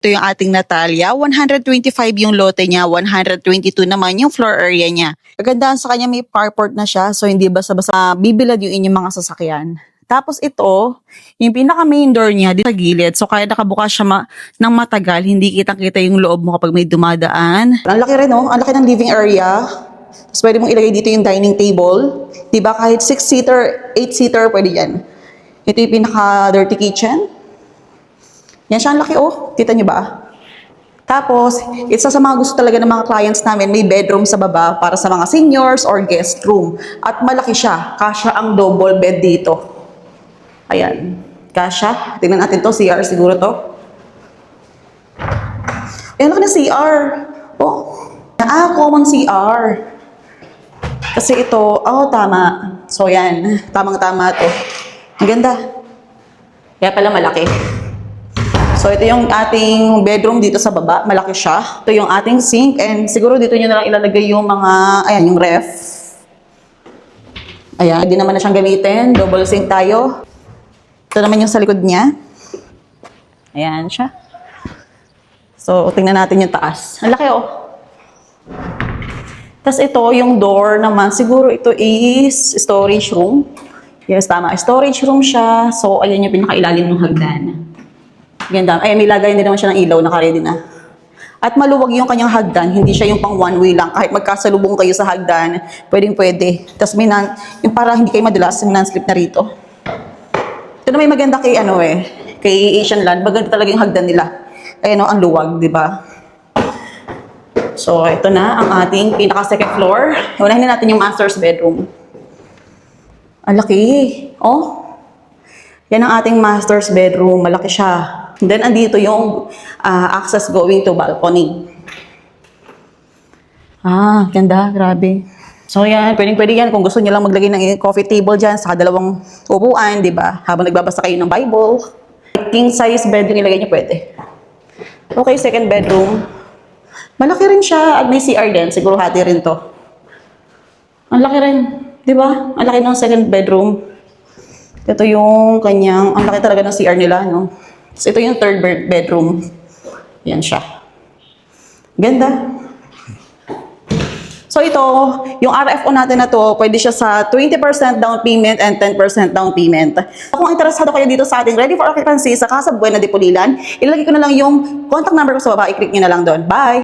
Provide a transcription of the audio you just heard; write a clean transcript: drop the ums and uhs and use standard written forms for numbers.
Ito yung ating Natalia, 125 yung lote niya, 122 naman yung floor area niya. Kagandahan sa kanya, may carport na siya, so hindi basta-basta bibilad yung inyong mga sasakyan. Tapos ito, yung pinaka main door niya dito sa gilid, so kaya nakabukas siya ng matagal, hindi kitang-kita yung loob mo kapag may dumadaan. Ang laki rin, oh, ang laki ng living area. Tapos pwede mong ilagay dito yung dining table. Diba, kahit 6-seater, 8-seater, pwede yan. Ito yung pinaka dirty kitchen. Yan siya, ang laki, oh. Kita niyo ba? Tapos, isa sa mga gusto talaga ng mga clients namin, may bedroom sa baba para sa mga seniors or guest room. At malaki siya. Kasya ang double bed dito. Ayan. Kasya. Tingnan natin to. CR siguro to. Ayan, laki na CR. Oh. Common CR. Kasi ito, oh, tama. So, yan. Tamang-tama to. Ang ganda. Kaya pala malaki. So, ito yung ating bedroom dito sa baba. Malaki siya. Ito yung ating sink. And siguro dito nyo na lang ilalagay yung mga, ayan, yung ref. Ayan, hindi naman na siyang gamitin. Double sink tayo. Ito naman yung sa likod niya. Ayan siya. So, tingnan natin yung taas. Ang laki, oh. Tapos ito, yung door naman. Siguro ito is storage room. Yes, tama. Storage room siya. So, ayan yung pinakailalim ng hagdan. Ganda. Ayan, may lagay din naman siya ng ilaw, naka-ready na. At maluwag yung kanyang hagdan, hindi siya yung pang one way lang. Kahit magkasalubong kayo sa hagdan, pwedeng-pwede. Tapos may yung para hindi kayo madulas, yung non-slip na rito. Ito na may maganda kay kay Asian Land, maganda talaga yung hagdan nila. Ayan, ang luwag, di ba? So, ito na ang ating pinaka-second floor. Unahin na natin yung master's bedroom. Ang laki. Oh. Yan ang ating master's bedroom. Malaki siya. Then, andito yung access going to balcony. Ganda. Grabe. So, yan. Pwedeng-pwede yan. Kung gusto niyo lang maglagay ng coffee table dyan sa dalawang upuan, di ba? Habang nagbabasa kayo ng Bible. King size bed yung ilagay niyo, pwede. Okay, second bedroom. Malaki rin siya. At may CR din. Siguro hati rin to. Ang laki rin. Di ba? Ang laki ng second bedroom. Ito yung kanyang, ang laki talaga ng CR nila, no? So, ito yung third bedroom. Yan siya. Ganda. So, ito, yung RFO natin na to, pwede siya sa 20% down payment and 10% down payment. Kung interesado kayo dito sa ating Ready for Occupancy sa Casa Buena de Pulilan, ilalagay ko na lang yung contact number ko sa baba, i-click nyo na lang doon. Bye!